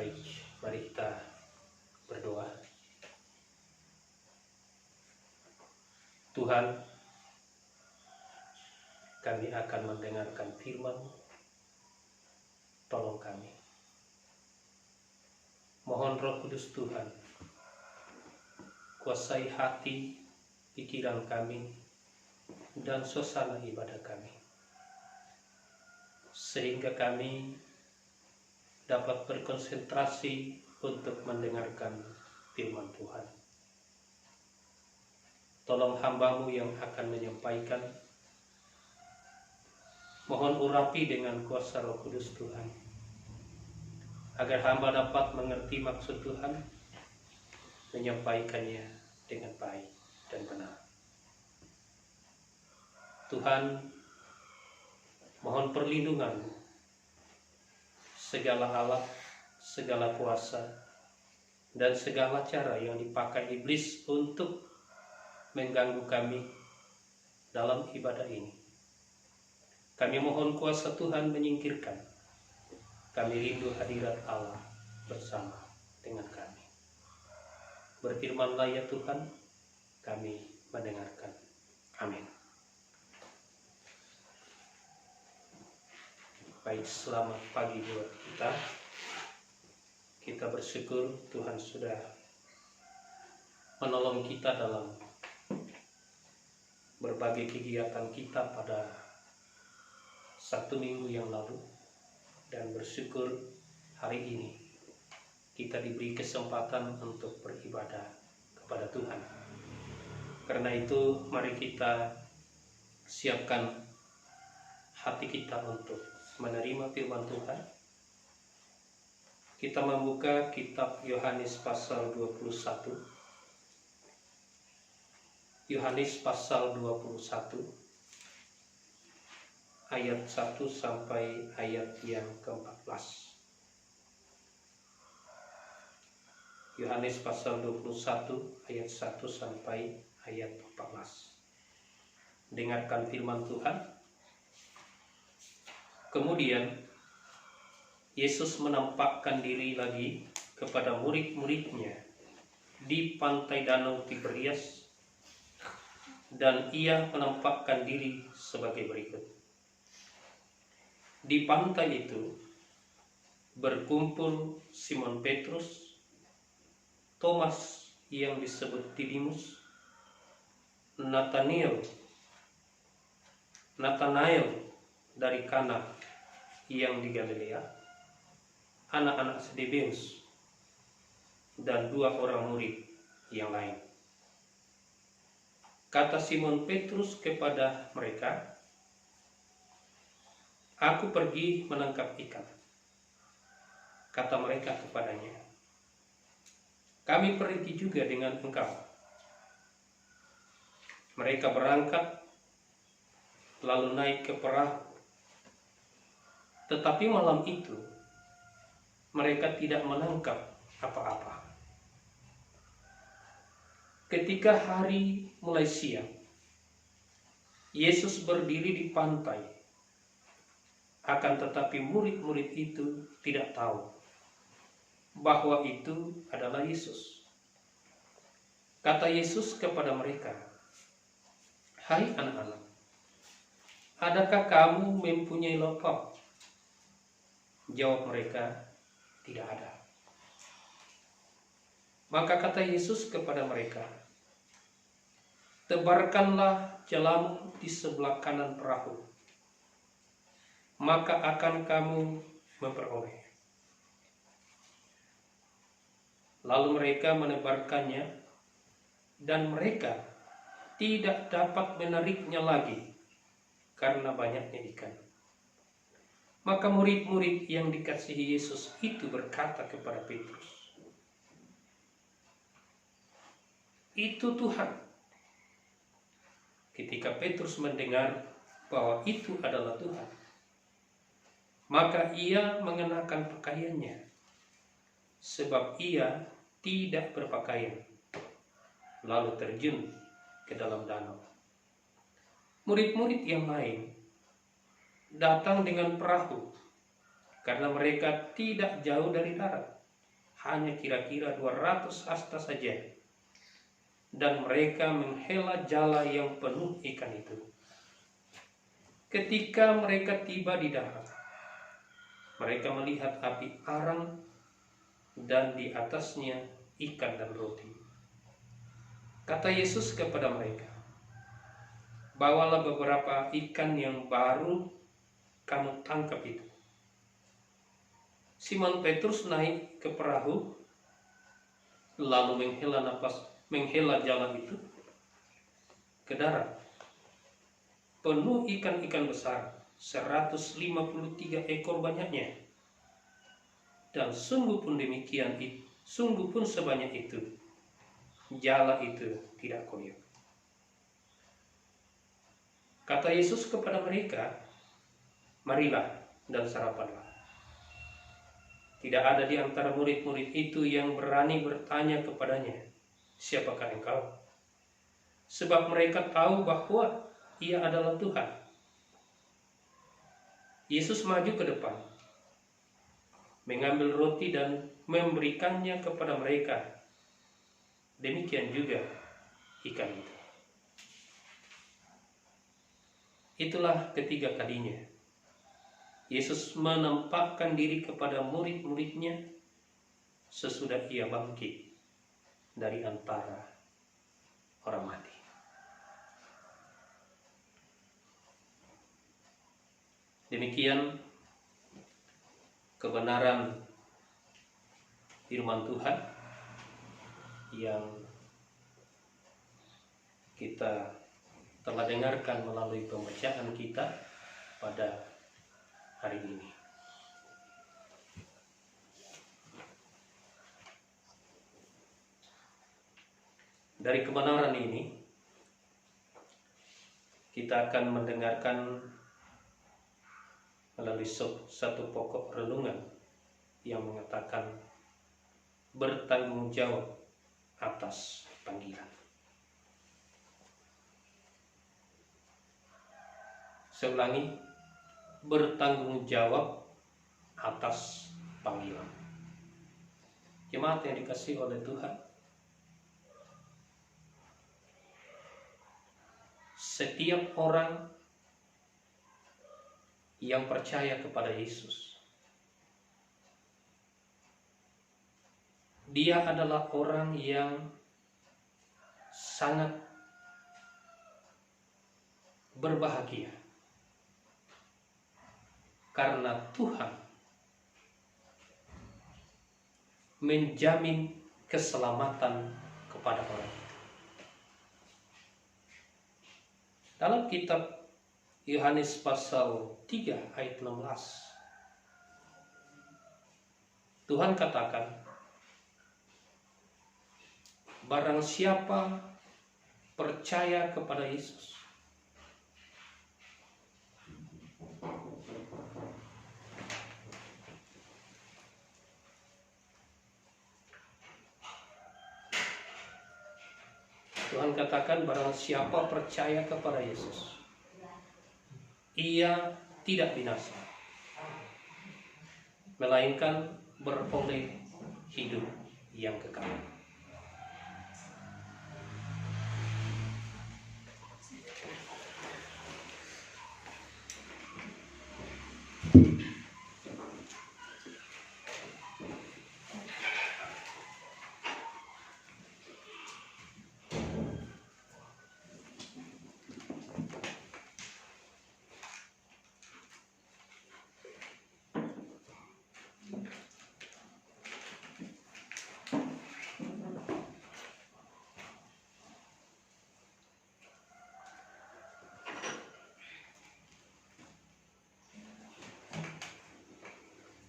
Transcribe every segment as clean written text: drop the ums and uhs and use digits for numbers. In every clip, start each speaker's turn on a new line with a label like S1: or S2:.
S1: Baik, mari kita berdoa. Tuhan, kami akan mendengarkan firman-Mu. Tolong kami. Mohon Roh Kudus Tuhan, kuasai hati, pikiran kami, dan suasana ibadah kami, sehingga kami dapat berkonsentrasi untuk mendengarkan firman Tuhan. Tolong hamba-Mu yang akan menyampaikan, mohon urapi dengan kuasa Roh Kudus Tuhan, agar hamba dapat mengerti maksud Tuhan, menyampaikannya dengan baik dan benar. Tuhan, mohon perlindungan-Mu, segala alat, segala kuasa, dan segala cara yang dipakai iblis untuk mengganggu kami dalam ibadah ini. Kami mohon kuasa Tuhan menyingkirkan. Kami rindu hadirat Allah bersama dengan kami. Berfirman-Lah ya Tuhan, kami mendengarkan. Amin. Baik, selamat pagi buat kita. Kita bersyukur Tuhan sudah menolong kita dalam berbagai kegiatan kita pada Sabtu Minggu yang lalu, dan bersyukur hari ini kita diberi kesempatan untuk beribadah kepada Tuhan. Karena itu mari kita siapkan hati kita untuk menerima firman Tuhan. Kita membuka kitab Yohanes pasal 21. Yohanes pasal 21 ayat 1 sampai ayat yang ke-14. Yohanes pasal 21 ayat 1 sampai ayat 14. Dengarkan firman Tuhan. Kemudian Yesus menampakkan diri lagi kepada murid-muridnya di pantai Danau Tiberias, dan ia menampakkan diri sebagai berikut. Di pantai itu berkumpul Simon Petrus, Thomas yang disebut Didimus, Nathanael dari Kana yang di Galilea, anak-anak Zebedeus, dan 2 orang murid yang lain. Kata Simon Petrus kepada mereka, "Aku pergi menangkap ikan." Kata mereka kepadanya, "Kami pergi juga dengan engkau." Mereka berangkat lalu naik ke perahu. Tetapi malam itu mereka tidak menangkap apa-apa. Ketika hari mulai siang, Yesus berdiri di pantai. Akan tetapi murid-murid itu tidak tahu bahwa itu adalah Yesus. Kata Yesus kepada mereka, "Hai anak-anak, adakah kamu mempunyai lokok?" Jawab mereka, "Tidak ada." Maka kata Yesus kepada mereka, "Tebarkanlah jalamu di sebelah kanan perahu, maka akan kamu memperoleh." Lalu mereka menebarkannya, dan mereka tidak dapat menariknya lagi karena banyaknya ikan. Maka murid-murid yang dikasihi Yesus itu berkata kepada Petrus, "Itu Tuhan." Ketika Petrus mendengar bahwa itu adalah Tuhan, maka ia mengenakan pakaiannya, sebab ia tidak berpakaian, lalu terjun ke dalam danau. Murid-murid yang lain datang dengan perahu karena mereka tidak jauh dari darat, hanya kira-kira 200 hasta saja, dan mereka menghela jala yang penuh ikan itu. Ketika mereka tiba di darat, mereka melihat api arang dan di atasnya ikan dan roti. Kata Yesus kepada mereka, "Bawalah beberapa ikan yang baru kamu tangkap itu." Simon Petrus naik ke perahu, lalu menghela jala itu ke darat, penuh ikan-ikan besar, 153 ekor banyaknya. Dan sungguh pun sebanyak itu, jala itu tidak koyak. Kata Yesus kepada mereka, "Marilah dan sarapanlah." Tidak ada di antara murid-murid itu yang berani bertanya kepadanya, "Siapakah engkau?" Sebab mereka tahu bahwa ia adalah Tuhan. Yesus maju ke depan, mengambil roti dan memberikannya kepada mereka. Demikian juga ikan itu. Itulah ketiga kalinya Yesus menampakkan diri kepada murid-muridnya sesudah ia bangkit dari antara orang mati. Demikian kebenaran firman Tuhan yang kita telah dengarkan melalui pembacaan kita pada hari ini. Dari kebenaran ini kita akan mendengarkan melalui satu pokok renungan yang mengatakan bertanggung jawab atas panggilan. Saya ulangi, bertanggung jawab atas panggilan. Jemaat yang dikasihi oleh Tuhan, setiap orang yang percaya kepada Yesus, dia adalah orang yang sangat berbahagia karena Tuhan menjamin keselamatan kepada orang itu. Dalam kitab Yohanes pasal 3 ayat 16, Tuhan katakan, "Barang siapa percaya kepada Yesus, Tuhan katakan barang siapa percaya kepada Yesus, ia tidak binasa, melainkan beroleh hidup yang kekal."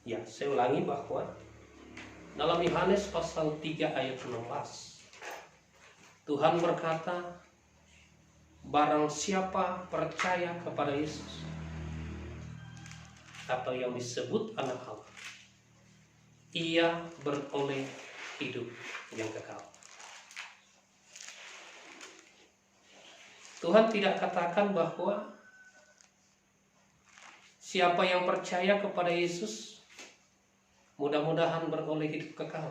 S1: Ya, saya ulangi bahwa dalam Yohanes pasal 3 ayat 16, Tuhan berkata, barang siapa percaya kepada Yesus, atau yang disebut anak Allah, ia beroleh hidup yang kekal. Tuhan tidak katakan bahwa siapa yang percaya kepada Yesus mudah-mudahan beroleh hidup kekal.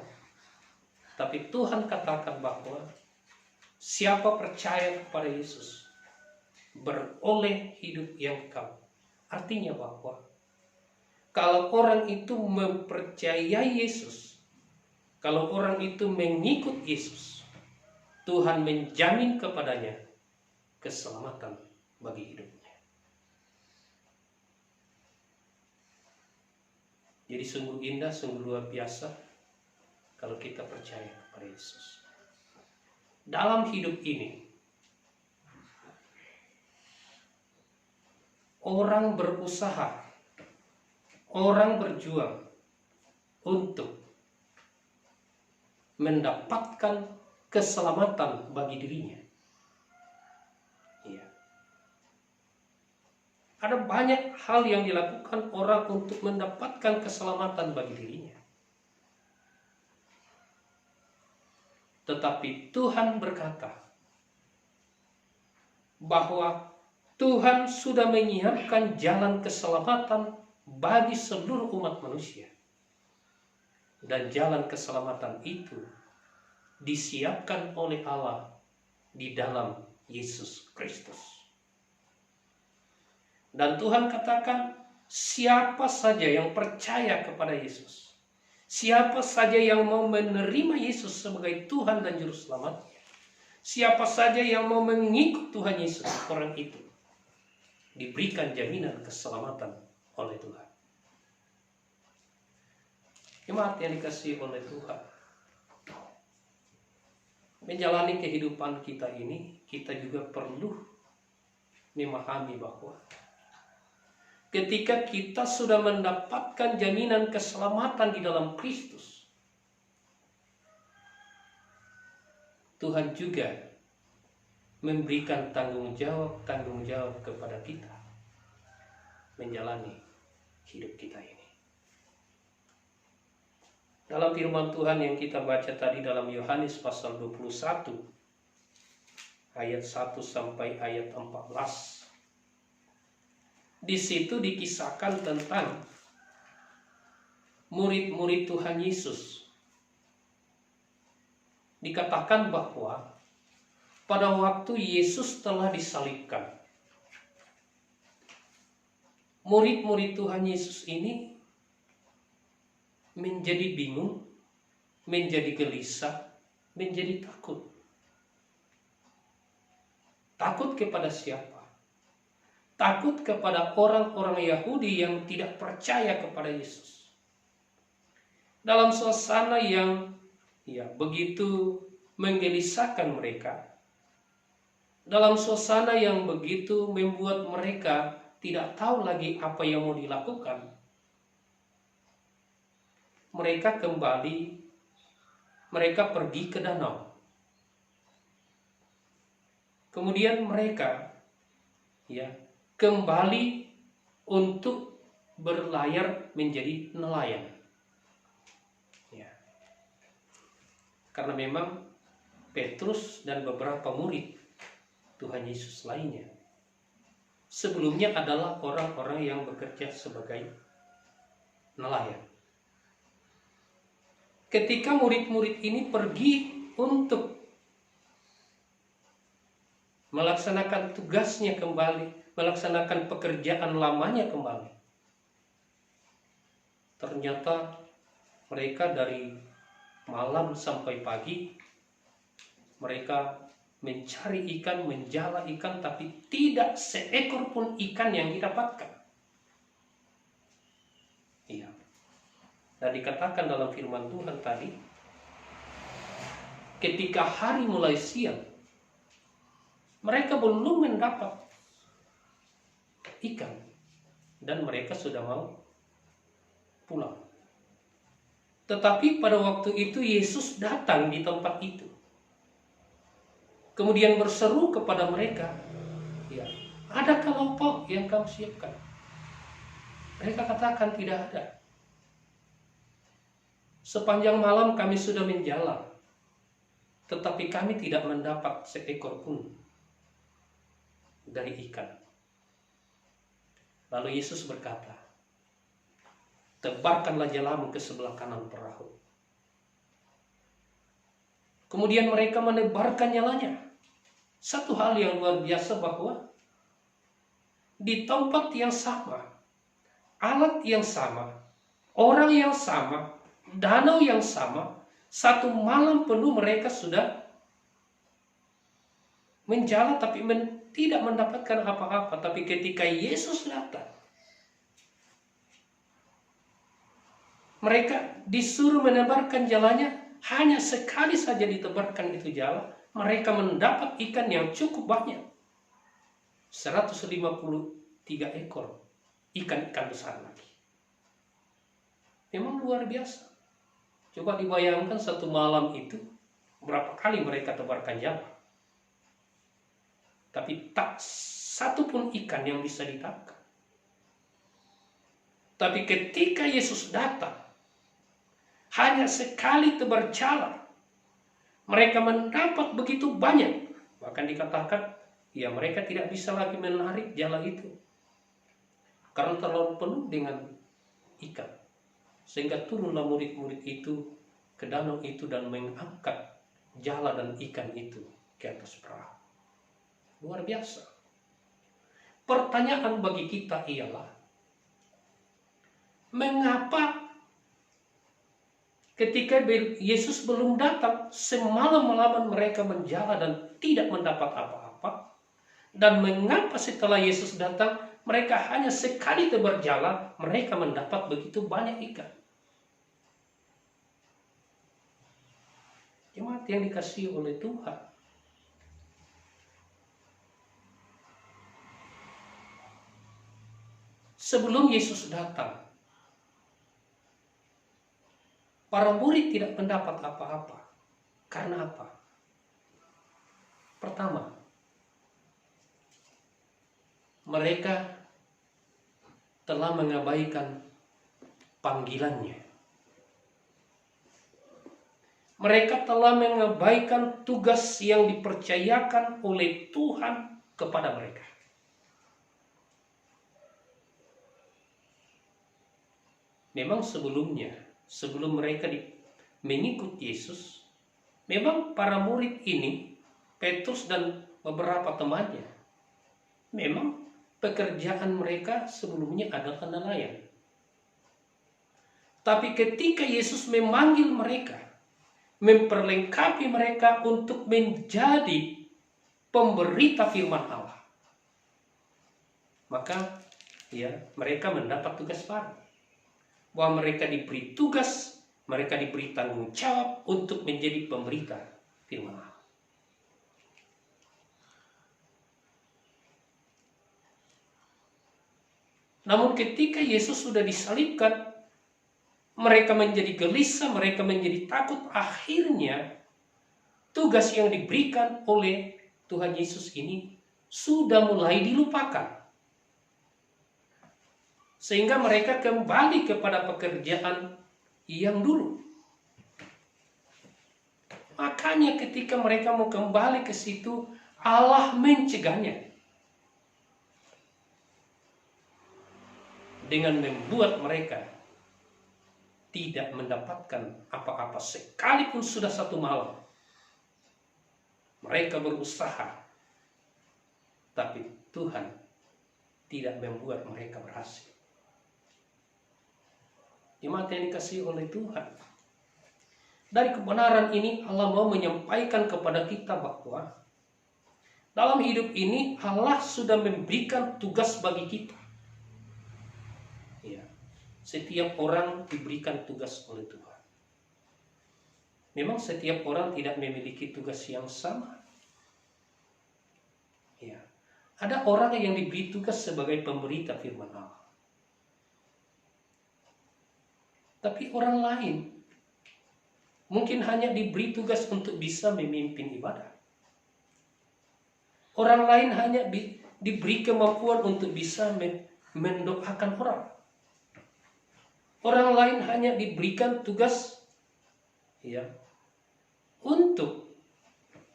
S1: Tapi Tuhan katakan bahwa siapa percaya kepada Yesus beroleh hidup yang kekal. Artinya bahwa kalau orang itu mempercayai Yesus, kalau orang itu mengikut Yesus, Tuhan menjamin kepadanya keselamatan bagi hidupnya. Jadi sungguh indah, sungguh luar biasa kalau kita percaya kepada Yesus. Dalam hidup ini, orang berusaha, orang berjuang untuk mendapatkan keselamatan bagi dirinya. Ya. Ada banyak hal yang dilakukan orang untuk mendapatkan keselamatan bagi dirinya. Tetapi Tuhan berkata bahwa Tuhan sudah menyiapkan jalan keselamatan bagi seluruh umat manusia. Dan jalan keselamatan itu disiapkan oleh Allah di dalam Yesus Kristus. Dan Tuhan katakan, siapa saja yang percaya kepada Yesus, siapa saja yang mau menerima Yesus sebagai Tuhan dan Juru Selamatnya, siapa saja yang mau mengikut Tuhan Yesus, orang itu diberikan jaminan keselamatan oleh Tuhan. Jemaat yang dikasihi oleh Tuhan, menjalani kehidupan kita ini, kita juga perlu memahami bahwa ketika kita sudah mendapatkan jaminan keselamatan di dalam Kristus, Tuhan juga memberikan tanggung jawab kepada kita menjalani hidup kita ini. Dalam firman Tuhan yang kita baca tadi dalam Yohanes pasal 21 ayat 1 sampai ayat 14. Di situ dikisahkan tentang murid-murid Tuhan Yesus. Dikatakan bahwa pada waktu Yesus telah disalibkan, murid-murid Tuhan Yesus ini menjadi bingung, menjadi gelisah, menjadi takut. Takut kepada siapa? Takut kepada orang-orang Yahudi yang tidak percaya kepada Yesus. Dalam suasana yang begitu menggelisahkan mereka, dalam suasana yang begitu membuat mereka tidak tahu lagi apa yang mau dilakukan, mereka pergi ke danau. Kemudian mereka kembali untuk berlayar menjadi nelayan. Karena memang Petrus dan beberapa murid Tuhan Yesus lainnya sebelumnya adalah orang-orang yang bekerja sebagai nelayan. Ketika murid-murid ini pergi untuk melaksanakan tugasnya kembali, melaksanakan pekerjaan lamanya kembali, ternyata mereka dari malam sampai pagi mereka mencari ikan, menjala ikan, tapi tidak seekor pun ikan yang didapatkan. Dan dikatakan dalam firman Tuhan tadi, ketika hari mulai siang, mereka belum mendapat ikan dan mereka sudah mau pulang. Tetapi pada waktu itu Yesus datang di tempat itu. Kemudian berseru kepada mereka, adakah lauk yang kamu siapkan? Mereka katakan tidak ada. Sepanjang malam kami sudah menjala, tetapi kami tidak mendapat seekor pun dari ikan. Lalu Yesus berkata, tebarkanlah jalamu ke sebelah kanan perahu. Kemudian mereka menebarkan nyalanya. Satu hal yang luar biasa bahwa di tempat yang sama, alat yang sama, orang yang sama, danau yang sama, satu malam penuh mereka sudah menjala tapi tidak mendapatkan apa-apa. Tapi ketika Yesus datang, mereka disuruh menebarkan jalannya. Hanya sekali saja ditebarkan itu jala, mereka mendapat ikan yang cukup banyak. 153 ekor ikan-ikan besar lagi. Memang luar biasa. Coba dibayangkan satu malam itu berapa kali mereka tebarkan jala. Tapi tak satu pun ikan yang bisa ditangkap. Tapi ketika Yesus datang, hanya sekali tebar jala, mereka mendapat begitu banyak. Bahkan dikatakan, ya mereka tidak bisa lagi menarik jala itu. Karena terlalu penuh dengan ikan. Sehingga turunlah murid-murid itu ke danau itu dan mengangkat jala dan ikan itu ke atas perahu. Luar biasa. Pertanyaan bagi kita ialah, mengapa ketika Yesus belum datang, semalam-malaman mereka menjala dan tidak mendapat apa-apa? Dan mengapa setelah Yesus datang, mereka hanya sekali tebar jala, mereka mendapat begitu banyak ikan? Jemaat yang dikasihi oleh Tuhan, sebelum Yesus datang, para murid tidak mendapat apa-apa. Karena apa? Pertama, mereka telah mengabaikan panggilannya. Mereka telah mengabaikan tugas yang dipercayakan oleh Tuhan kepada mereka. Memang sebelumnya, sebelum mereka mengikut Yesus, memang para murid ini, Petrus dan beberapa temannya, memang pekerjaan mereka sebelumnya adalah nelayan. Tapi ketika Yesus memanggil mereka, memperlengkapi mereka untuk menjadi pemberita firman Allah, maka mereka mendapat tugas baru. Bahwa mereka diberi tugas, mereka diberi tanggung jawab untuk menjadi pemberita firman Allah. Namun ketika Yesus sudah disalibkan, mereka menjadi gelisah, mereka menjadi takut. Akhirnya tugas yang diberikan oleh Tuhan Yesus ini sudah mulai dilupakan. Sehingga mereka kembali kepada pekerjaan yang dulu. Makanya ketika mereka mau kembali ke situ, Allah mencegahnya. Dengan membuat mereka tidak mendapatkan apa-apa sekalipun sudah satu malam. Mereka berusaha, tapi Tuhan tidak membuat mereka berhasil. Jemaat yang dikasihi oleh Tuhan, dari kebenaran ini Allah mau menyampaikan kepada kita bahwa dalam hidup ini Allah sudah memberikan tugas bagi kita. Ya, setiap orang diberikan tugas oleh Tuhan. Memang setiap orang tidak memiliki tugas yang sama. Ya, ada orang yang diberi tugas sebagai pemberita firman Allah. Tapi orang lain mungkin hanya diberi tugas untuk bisa memimpin ibadah. Orang lain hanya diberi kemampuan untuk bisa mendoakan orang. Orang lain hanya diberikan tugas untuk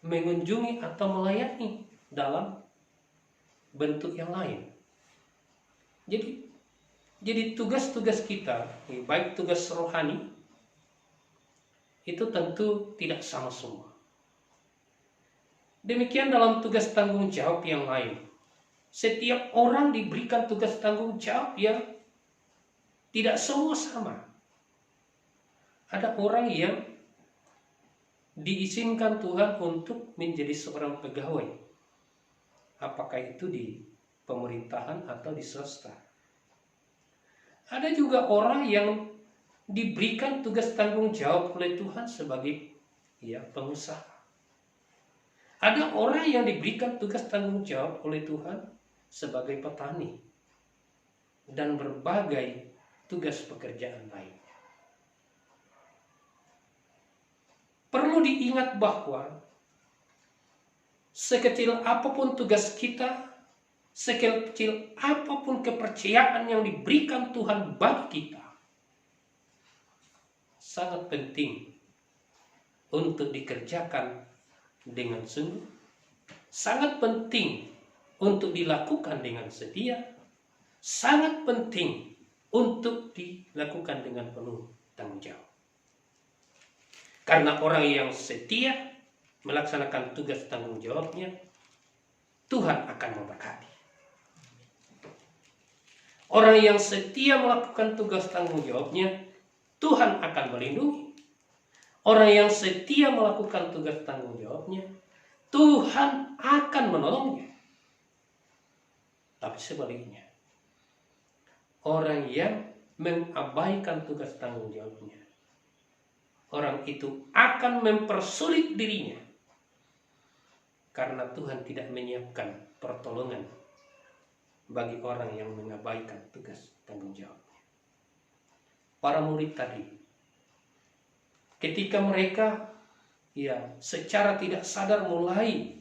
S1: mengunjungi atau melayani dalam bentuk yang lain. Jadi Jadi tugas-tugas kita, baik tugas rohani, itu tentu tidak sama semua. Demikian dalam tugas tanggung jawab yang lain. Setiap orang diberikan tugas tanggung jawab yang tidak semua sama. Ada orang yang diizinkan Tuhan untuk menjadi seorang pegawai. Apakah itu di pemerintahan atau di swasta. Ada juga orang yang diberikan tugas tanggung jawab oleh Tuhan sebagai pengusaha. Ada orang yang diberikan tugas tanggung jawab oleh Tuhan sebagai petani dan berbagai tugas pekerjaan lainnya. Perlu diingat bahwa sekecil apapun tugas kita, sekecil apapun kepercayaan yang diberikan Tuhan bagi kita, sangat penting untuk dikerjakan dengan sungguh, sangat penting untuk dilakukan dengan setia, sangat penting untuk dilakukan dengan penuh tanggung jawab. Karena orang yang setia melaksanakan tugas tanggung jawabnya, Tuhan akan memberkati. Orang yang setia melakukan tugas tanggung jawabnya, Tuhan akan melindungi. Orang yang setia melakukan tugas tanggung jawabnya, Tuhan akan menolongnya. Tapi sebaliknya, orang yang mengabaikan tugas tanggung jawabnya, orang itu akan mempersulit dirinya karena Tuhan tidak menyiapkan pertolongan bagi orang yang mengabaikan tugas tanggung jawabnya. Para murid tadi, ketika mereka secara tidak sadar mulai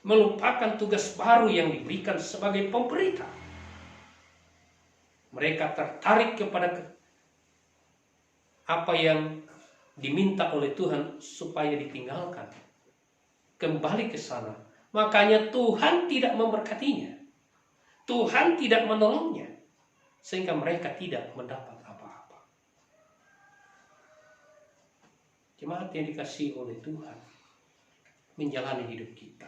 S1: melupakan tugas baru yang diberikan sebagai pemberita, mereka tertarik kepada apa yang diminta oleh Tuhan supaya ditinggalkan, kembali ke sana. Makanya Tuhan tidak memberkatinya, Tuhan tidak menolongnya, sehingga mereka tidak mendapat apa-apa. Jemaat yang dikasihi oleh Tuhan, menjalani hidup kita,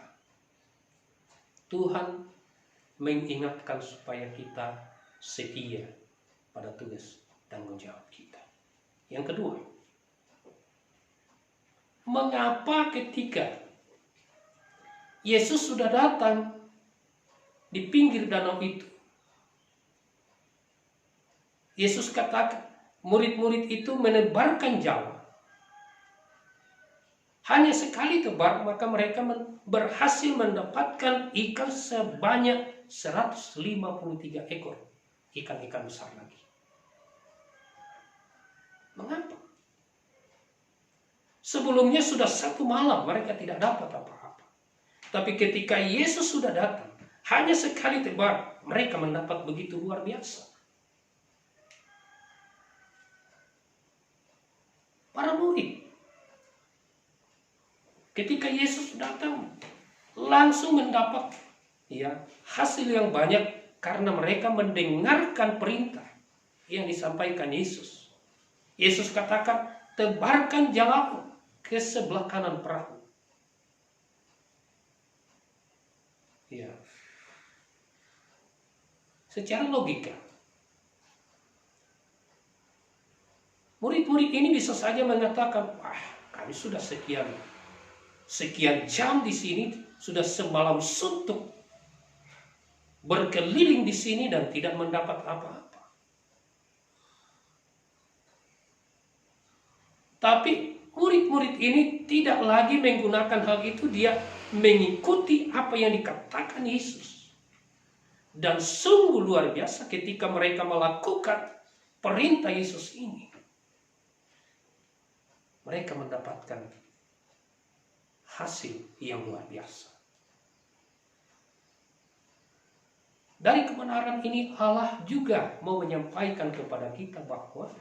S1: Tuhan mengingatkan supaya kita setia pada tugas tanggung jawab kita. Yang kedua, mengapa ketika Yesus sudah datang di pinggir danau itu, Yesus katakan murid-murid itu menebarkan jala. Hanya sekali tebar, maka mereka berhasil mendapatkan ikan sebanyak 153 ekor. Ikan-ikan besar lagi. Mengapa? Sebelumnya sudah satu malam mereka tidak dapat apa-apa. Tapi ketika Yesus sudah datang, hanya sekali tebar, mereka mendapat begitu luar biasa. Para murid, ketika Yesus datang, langsung mendapat hasil yang banyak karena mereka mendengarkan perintah yang disampaikan Yesus. Yesus katakan, tebarkan jalamu ke sebelah kanan perahu. Secara logika, murid-murid ini bisa saja mengatakan, kami sudah sekian jam di sini, sudah semalam suntuk berkeliling di sini dan tidak mendapat apa-apa. Tapi murid-murid ini tidak lagi menggunakan hal itu, dia mengikuti apa yang dikatakan Yesus. Dan sungguh luar biasa ketika mereka melakukan perintah Yesus ini, mereka mendapatkan hasil yang luar biasa. Dari kebenaran ini Allah juga mau menyampaikan kepada kita bahwa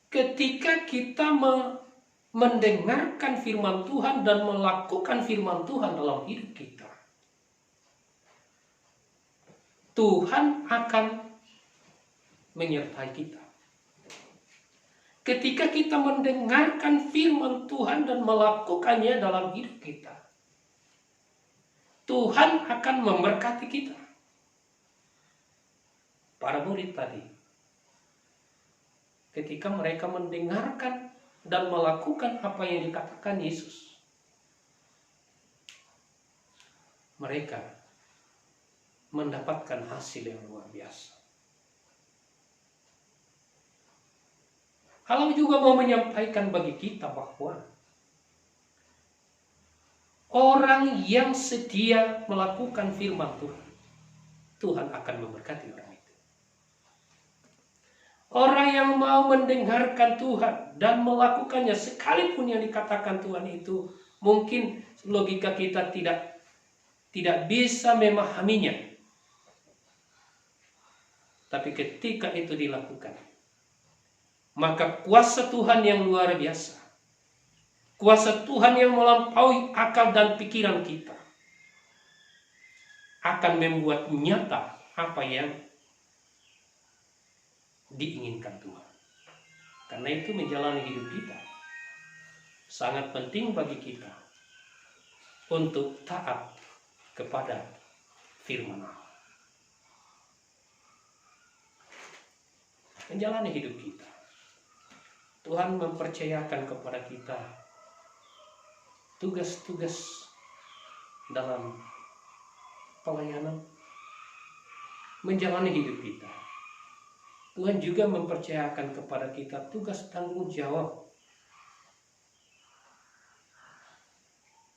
S1: ketika kita mendengarkan firman Tuhan dan melakukan firman Tuhan dalam hidup kita, Tuhan akan menyertai kita. Ketika kita mendengarkan firman Tuhan dan melakukannya dalam hidup kita, Tuhan akan memberkati kita. Para murid tadi, ketika mereka mendengarkan dan melakukan apa yang dikatakan Yesus, mereka mendapatkan hasil yang luar biasa. Allah juga mau menyampaikan bagi kita bahwa orang yang setia melakukan firman Tuhan, Tuhan akan memberkati orang itu. Orang yang mau mendengarkan Tuhan dan melakukannya, sekalipun yang dikatakan Tuhan itu mungkin logika kita tidak bisa memahaminya. Tapi ketika itu dilakukan, maka kuasa Tuhan yang luar biasa, kuasa Tuhan yang melampaui akal dan pikiran kita, akan membuat nyata apa yang diinginkan Tuhan. Karena itu menjalani hidup kita sangat penting bagi kita untuk taat kepada firman Allah. Menjalani hidup kita, Tuhan mempercayakan kepada kita tugas-tugas dalam pelayanan, menjalani hidup kita. Tuhan juga mempercayakan kepada kita tugas tanggung jawab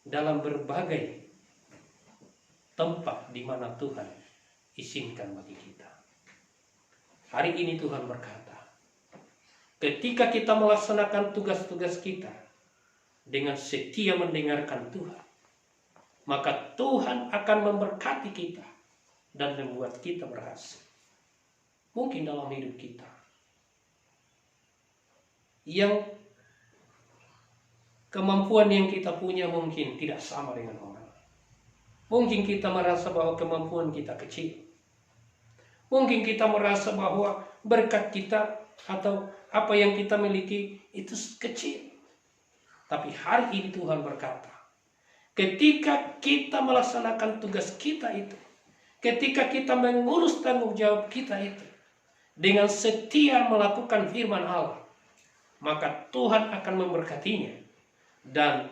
S1: dalam berbagai tempat di mana Tuhan izinkan bagi kita. Hari ini Tuhan berkata, ketika kita melaksanakan tugas-tugas kita dengan setia mendengarkan Tuhan, maka Tuhan akan memberkati kita dan membuat kita berhasil. Mungkin dalam hidup kita yang kemampuan yang kita punya mungkin tidak sama dengan orang. Mungkin kita merasa bahwa kemampuan kita kecil. Mungkin kita merasa bahwa berkat kita atau apa yang kita miliki itu kecil. Tapi hari ini Tuhan berkata, ketika kita melaksanakan tugas kita itu, ketika kita mengurus tanggung jawab kita itu, dengan setia melakukan firman Allah, maka Tuhan akan memberkatinya. Dan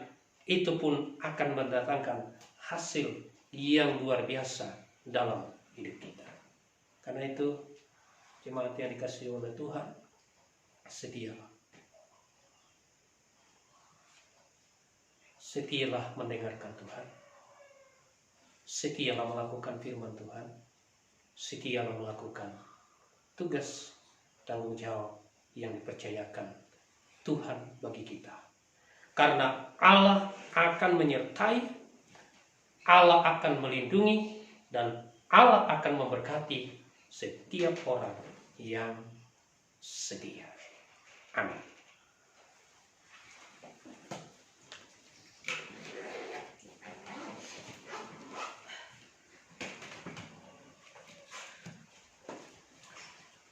S1: itu pun akan mendatangkan hasil yang luar biasa dalam hidup kita. Karena itu, jemaat yang dikasihi oleh Tuhan, setialah. Setialah mendengarkan Tuhan. Setialah melakukan firman Tuhan. Setialah melakukan tugas tanggung jawab yang dipercayakan Tuhan bagi kita. Karena Allah akan menyertai, Allah akan melindungi, dan Allah akan memberkati setiap orang yang setia.